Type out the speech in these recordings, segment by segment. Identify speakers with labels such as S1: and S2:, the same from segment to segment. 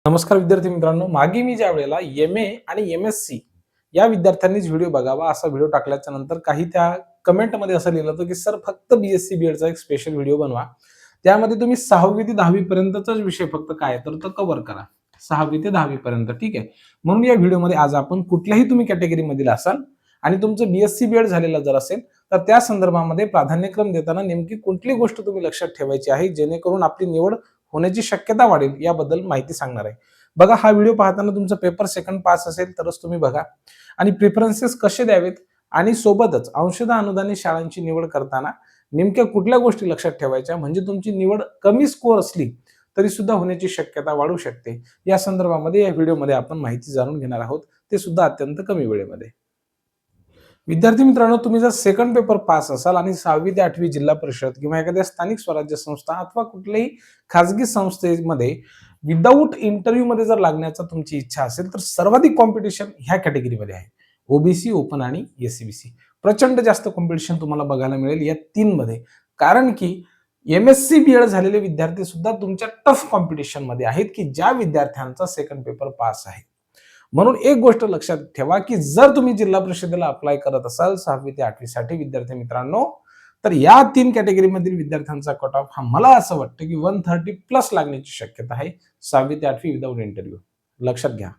S1: नमस्कार विद्यार्थी मित्रांनो, मागे मी ज्या वेळेला एम-ए आणि एम-एस-सी या विद्यार्थ्यांनीच व्हिडिओ बघावा असा व्हिडिओ टाकल्याच्या नंतर काही त्या कमेंटमध्ये असं लिहिलं होतं की सर फक्त बी-एस-सी बी-एडचा एक स्पेशल व्हिडिओ बनवा. त्यामध्ये तुम्ही 6वी ते 10वी पर्यंतचाच विषय फक्त काय तर तो कव्हर करा. 6वी ते 10वी पर्यंत ठीक आहे. म्हणून या व्हिडिओमध्ये आज आपण कुठल्याही तुम्ही कॅटेगरीमधील असाल आणि तुमचं बी-एस-सी बी-एड झालेलं जर असेल तर त्या संदर्भामध्ये प्राधान्यक्रम देताना नेमकी कुठली गोष्ट तुम्ही लक्षात ठेवायची आहे जेणेकरून आपली निवड होण्याची शक्यता वाढेल याबद्दल माहिती सांगणार आहे. बघा, हा व्हिडिओ पाहताना तुमचं पेपर सेकंड पास असेल तरच तुम्ही बघा आणि प्रिफरन्सेस कसे द्यावेत आणि सोबतच अंशतः अनुदानित शाळांची निवड करताना नेमक्या कुठल्या गोष्टी लक्षात ठेवायच्या म्हणजे तुमची निवड कमी स्कोअर असली तरी सुद्धा होण्याची शक्यता वाढू शकते. या संदर्भामध्ये या व्हिडिओमध्ये आपण माहिती जाणून घेणार आहोत, ते सुद्धा अत्यंत कमी वेळेमध्ये. विद्यार्थी मित्रांनो, तुम्ही जर सेकंड पेपर पास असाल आणि 6वी ते 8वी जिल्हा परिषद किंवा एखाद्या स्थानिक स्वराज्य संस्था अथवा कुठल्याही खाजगी संस्थेमध्ये विदाऊट इंटरव्ह्यू मध्ये जर लागण्याचा तुमची इच्छा असेल तर सर्वाधिक कॉम्पिटिशन ह्या कॅटेगरीमध्ये आहे. ओबीसी, ओपन आणि एससीबीसी. प्रचंड जास्त कॉम्पिटिशन तुम्हाला बघायला मिळेल या तीन मध्ये. कारण की एमएससी बीएड झालेले विद्यार्थी सुद्धा तुमच्या टफ कॉम्पिटिशन मध्ये आहेत की ज्या विद्यार्थ्यांचा सेकंड पेपर पास आहे. म्हणून एक गोष्ट लक्षात ठेवा की जर तुम्ही जिल्हा परिषदेला अप्लाय करत असाल 6वी ते 8वी साठी विद्यार्थी मित्रांनो, तर या तीन कॅटेगरीमधील विद्यार्थ्यांचा कट ऑफ हा मला असं वाटतं की 130 प्लस लागण्याची शक्यता आहे 6वी ते 8वी विदाऊट इंटरव्ह्यू. लक्षात घ्या,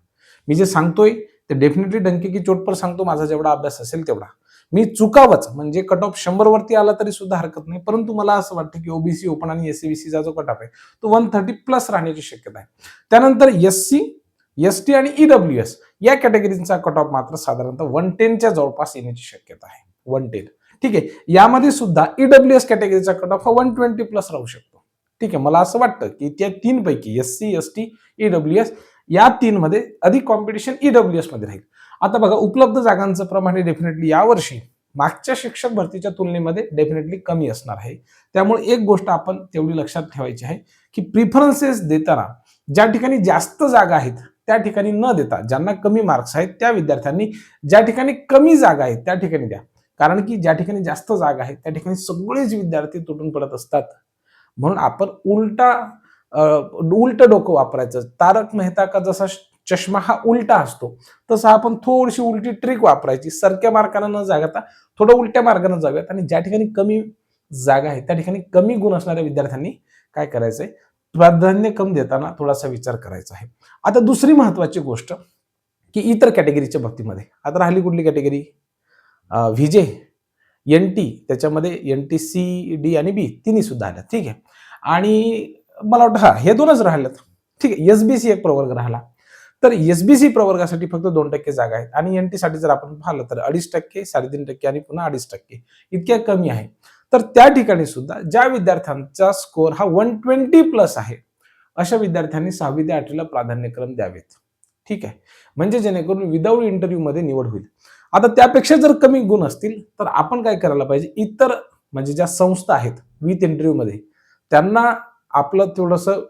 S1: मी जे सांगतोय ते डेफिनेटली डंके की चोट पर सांगतो, माझा जेवढा अभ्यास असेल तेवढा. मी चुकावच म्हणजे कट ऑफ 100 वरती आला तरी सुद्धा हरकत नाही, परंतु मला असं वाटतं की ओबीसी, ओपन आणि एससीबीसीचा जो कट ऑफ आहे तो 130 प्लस राहण्याची शक्यता आहे. त्यानंतर एससी, एसटी आणि ईडब्ल्यूएस या कॅटेगरीचा कट ऑफ मात्र साधारणतः 110च्या जवळपास येण्याची शक्यता आहे. 110 ठीक आहे. यामध्ये सुद्धा ईडब्ल्यूएस कॅटेगरीचा कट ऑफ हा 120 प्लस राहू शकतो. ठीक आहे. मला असं वाटतं की त्या तीन पैकी एससी, एसटी, ईडब्ल्यूएस या तीन मध्ये अधिक कॉम्पिटिशन ईडब्ल्यूएस मध्ये राहील. आता बघा, उपलब्ध जागांचं प्रमाण डेफिनेटली यावर्षी मागच्या शिक्षक भरतीच्या तुलनेमध्ये डेफिनेटली कमी असणार आहे. त्यामुळे एक गोष्ट आपण तेवढी लक्षात ठेवायची आहे की प्रिफरन्सेस देताना ज्या ठिकाणी जास्त जागा आहेत त्या ठिकाणी न देता ज्यांना कमी मार्क्स आहेत त्या विद्यार्थ्यांनी ज्या ठिकाणी कमी जागा आहेत त्या ठिकाणी द्या. कारण की ज्या ठिकाणी जास्त जागा आहेत त्या ठिकाणी सगळेच विद्यार्थी तुटून पडत असतात. म्हणून आपण उलट डोकं वापरायचं. तारक मेहता का जसा चष्मा हा उलटा असतो तसं आपण थोडीशी उलटी ट्रिक वापरायची. सरक्या मार्गाने न जाता थोडं उलट्या मार्गाने जाऊयात आणि ज्या ठिकाणी कमी जागा आहे त्या ठिकाणी कमी गुण असणाऱ्या विद्यार्थ्यांनी काय करायचंय, प्राधान्यक्रम देताना थोडासा विचार करायचा आहे. आता दुसरी महत्वाची गोष्ट की इतर कॅटेगरीच्या बाबतीमध्ये आता राहिली कुठली कॅटेगरी, व्हीजे, एनटी, त्याच्यामध्ये एनटी सी, डी आणि बी तिन्ही सुद्धा आल्या. ठीक आहे. आणि मला वाटतं हे दोनच राहिलेत. ठीक आहे. एसबीसी एक प्रवर्ग राहिला. तर एसबीसी प्रवर्गासाठी फक्त 2% जागा आहेत आणि एनटी साठी जर आपण पाहिलं तर 2.5%, 3.5% आणि पुन्हा 2.5% इतक्या कमी आहे. तर त्या ठिकाणी सुद्धा ज्या विद्यार्थ्यांचा स्कोअर हा 120 प्लस आहे अशा विद्यार्थ्यांनी 6वी ते 8वीला प्राधान्यक्रम द्यावेत. ठीक आहे. म्हणजे जेणेकरून विदाऊट इंटरव्ह्यू मध्ये निवड होईल. आता त्यापेक्षा जर कमी गुण असतील तर आपण काय करायला पाहिजे, इतर म्हणजे ज्या संस्था आहेत विथ इंटरव्ह्यू मध्ये त्यांना आपलं थोडंसं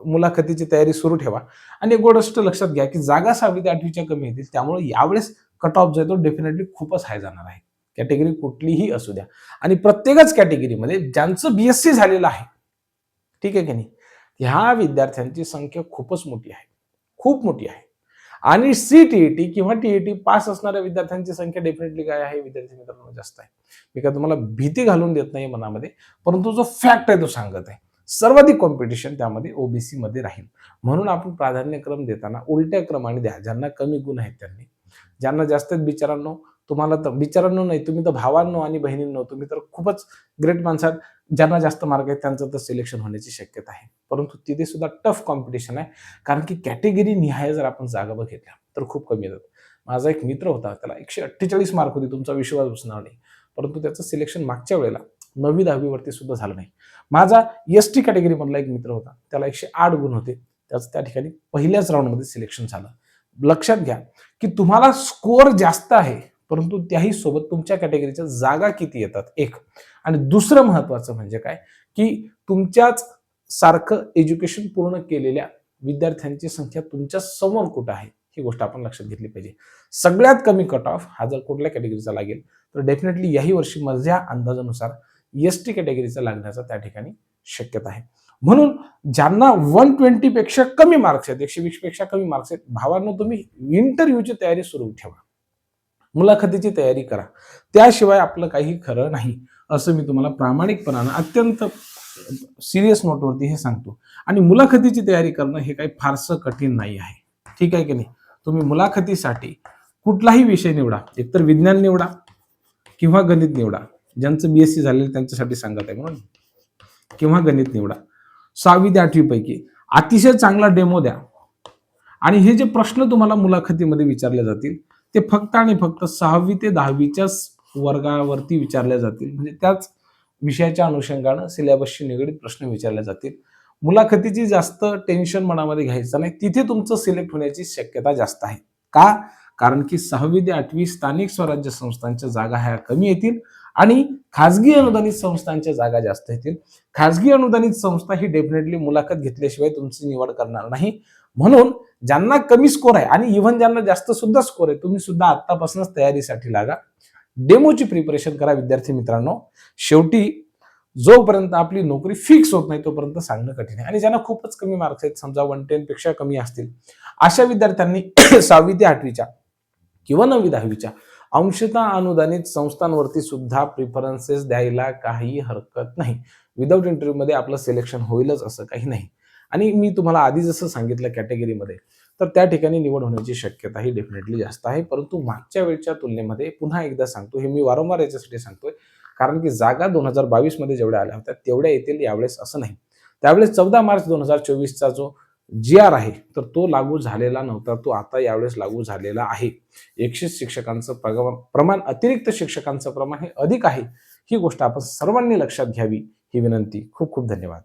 S1: मुलाखतीची तयारी सुरू ठेवा. आणि एक गोष्ट लक्षात घ्या की जागा 6वी ते 8वीच्या कमी येतील, त्यामुळे यावेळेस कट ऑफ जो आहे तो डेफिनेटली खूपच हाय जाणार आहे. कॅटेगरी कुठलीही असू द्या आणि प्रत्येकच कॅटेगरीमध्ये ज्यांचं बीएससी झालेलं आहे, ठीक आहे की नाही, ह्या विद्यार्थ्यांची संख्या खूपच मोठी आहे, खूप मोठी आहे. आणि सीटीईटी किंवा टीईटी पास असणाऱ्या विद्यार्थ्यांची संख्या डेफिनेटली काय आहे विद्यार्थी मित्रांनो, जास्त आहे. मी काय तुम्हाला भीती घालून देत नाही मनामध्ये, परंतु जो फॅक्ट आहे तो सांगत आहे. सर्वाधिक कॉम्पिटिशन त्यामध्ये ओबीसी मध्ये राहील. म्हणून आपण प्राधान्यक्रम देताना उलट्या क्रमाने द्या. ज्यांना कमी गुण आहेत त्यांनी, ज्यांना जास्त बिचारांनो, तुम्हाला तर बिचारांनो नाही, तुम्ही तर भावांनो आणि बहिणींनो, तुम्ही तर खूपच ग्रेट माणसात. ज्यांना जास्त मार्क आहेत त्यांचं तर सिलेक्शन होण्याची शक्यता आहे, परंतु तिथे सुद्धा टफ कॉम्पिटिशन आहे. कारण की कॅटेगरी निहाय जर आपण जागा बघितल्या तर खूप कमी येतात. माझा एक मित्र होता, त्याला 148 मार्क होते, तुमचा विश्वास बसणार नाही, परंतु त्याचं सिलेक्शन मागच्या वेळेला 9वी 10वी वरती सुद्धा झालं नाही. माझा एसटी कॅटेगरी मधला एक मित्र होता, त्याला 108 गुण होते, त्याचं त्या ठिकाणी पहिल्याच राऊंडमध्ये सिलेक्शन झालं. लक्षात घ्या की तुम्हाला स्कोअर जास्त आहे, परंतु त्याही सोबत तुमच्या कॅटेगरीच्या जागा किती येतात एक. आणि दुसरं महत्वाचं म्हणजे काय की तुमच्याच सारखं एज्युकेशन पूर्ण केलेल्या विद्यार्थ्यांची संख्या तुमच्या समोर कुठं आहे ही गोष्ट आपण लक्षात घेतली पाहिजे. सगळ्यात कमी कट ऑफ हा जर कुठल्या कॅटेगरीचा लागेल तर डेफिनेटली याही वर्षी माझ्या अंदाजानुसार एसटी कॅटेगरीचा लागण्याचा त्या ठिकाणी शक्यता आहे. म्हणून ज्यांना 120 पेक्षा कमी मार्क्स आहेत, 120 पेक्षा कमी मार्क्स आहेत, भावांनो तुम्ही इंटरव्ह्यूची तयारी सुरू ठेवा, मुलाखतीची तयारी करा, त्याशिवाय आपलं काही खरं नाही, असं मी तुम्हाला प्रामाणिकपणानं अत्यंत सिरियस नोटवरती हे सांगतो. आणि मुलाखतीची तयारी करणं हे काही फारसं कठीण नाही आहे, ठीक आहे की नाही. तुम्ही मुलाखतीसाठी कुठलाही विषय निवडा, एकतर विज्ञान निवडा किंवा गणित निवडा, ज्यांचं BSc झालेलं त्यांच्यासाठी सांगत आहे म्हणून, किंवा गणित निवडा. 6वी ते 8वी पैकी अतिशय चांगला डेमो द्या आणि हे जे प्रश्न तुम्हाला मुलाखतीमध्ये विचारले जातील ते फक्त आणि फक्त 6वी ते 10वीच्याच वर्गावरती विचारले जातील, म्हणजे त्याच विषयाच्या अनुषंगानं सिलेबसशी निगडीत प्रश्न विचारले जातील. मुलाखतीची जास्त टेन्शन मनामध्ये घ्यायचं नाही, तिथे तुमचं सिलेक्ट होण्याची शक्यता जास्त आहे. का? कारण की 6वी ते 8वी स्थानिक स्वराज्य संस्थांच्या जागा ह्या कमी येतील आणि खाजगी अनुदानित संस्थांच्या जागा जास्त येतील. खाजगी अनुदानित संस्था ही डेफिनेटली मुलाखत घेतल्याशिवाय तुमची निवड करणार नाही. म्हणून ज्यांना कमी स्कोर आहे आणि इव्हन ज्यांना जास्त सुद्धा स्कोर आहे, तुम्ही सुद्धा आतापासूनच तयारीसाठी लागा, डेमोची प्रिपरेशन करा विद्यार्थी मित्रांनो. शेवटी जोपर्यंत आपली नोकरी फिक्स होत नाही तोपर्यंत सांगणं कठीण आहे. आणि ज्यांना खूपच कमी मार्क्स आहेत, समजा 110 पेक्षा कमी असतील, अशा विद्यार्थ्यांनी 6वी ते 8वीच्या किंवा 9वी 10वीच्या अंशतः अनुदानित संस्थांवरती सुद्धा प्रिफरन्सेस द्यायला काही हरकत नाही. विदाऊट इंटरव्ह्यू मध्ये आपलं सिलेक्शन होईलच असं काही नाही. आणि मी तुम्हाला आधी जसं सांगितलं कॅटेगरीमध्ये, तर त्या ठिकाणी निवड होण्याची शक्यता ही डेफिनेटली जास्त आहे. परंतु मागच्या वेळच्या तुलनेमध्ये पुन्हा एकदा सांगतो, हे मी वारंवार याच्यासाठी सांगतोय, कारण की जागा 2022 मध्ये जेवढ्या आल्या होत्या तेवढ्या येतील यावेळेस असं नाही. त्यावेळेस 14 मार्च 2024चा जो GR आहे तर तो लागू झालेला नव्हता, तो आता यावेळेस लागू झालेला आहे. 100 शिक्षकांचं प्रमाण, अतिरिक्त शिक्षकांचं प्रमाण हे अधिक आहे, ही गोष्ट आपण सर्वांनी लक्षात घ्यावी ही विनंती. खूप खूप धन्यवाद.